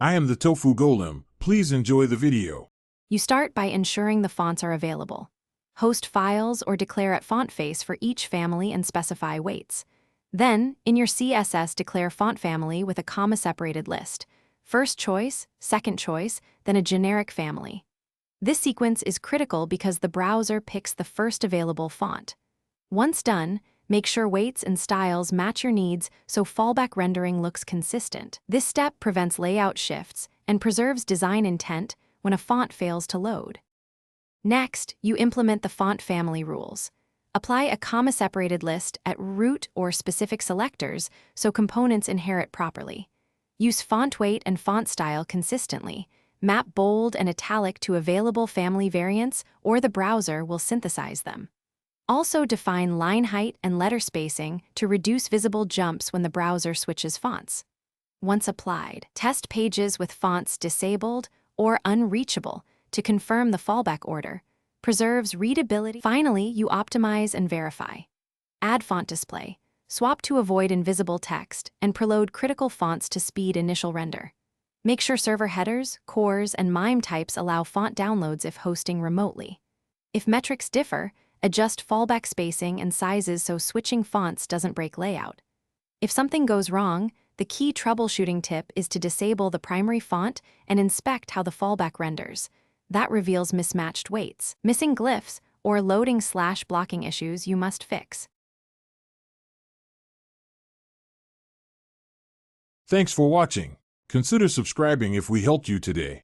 I am the Tofu Golem. Please enjoy the video. You start by ensuring the fonts are available. Host files or declare at font face for each family and specify weights. Then, in your CSS, declare font family with a comma-separated list. First choice, second choice, then a generic family. This sequence is critical because the browser picks the first available font. Once done, make sure weights and styles match your needs so fallback rendering looks consistent. This step prevents layout shifts and preserves design intent when a font fails to load. Next, you implement the font family rules. Apply a comma-separated list at root or specific selectors so components inherit properly. Use font weight and font style consistently. Map bold and italic to available family variants, or the browser will synthesize them. Also define line height and letter spacing to reduce visible jumps when the browser switches fonts. Once applied, test pages with fonts disabled or unreachable to confirm the fallback order. Preserves readability. Finally, you optimize and verify. Add font display. Swap to avoid invisible text and preload critical fonts to speed initial render. Make sure server headers, cores, and MIME types allow font downloads if hosting remotely. If metrics differ, adjust fallback spacing and sizes so switching fonts doesn't break layout. If something goes wrong, the key troubleshooting tip is to disable the primary font and inspect how the fallback renders. That reveals mismatched weights, missing glyphs, or loading/blocking issues you must fix. Thanks for watching. Consider subscribing if we helped you today.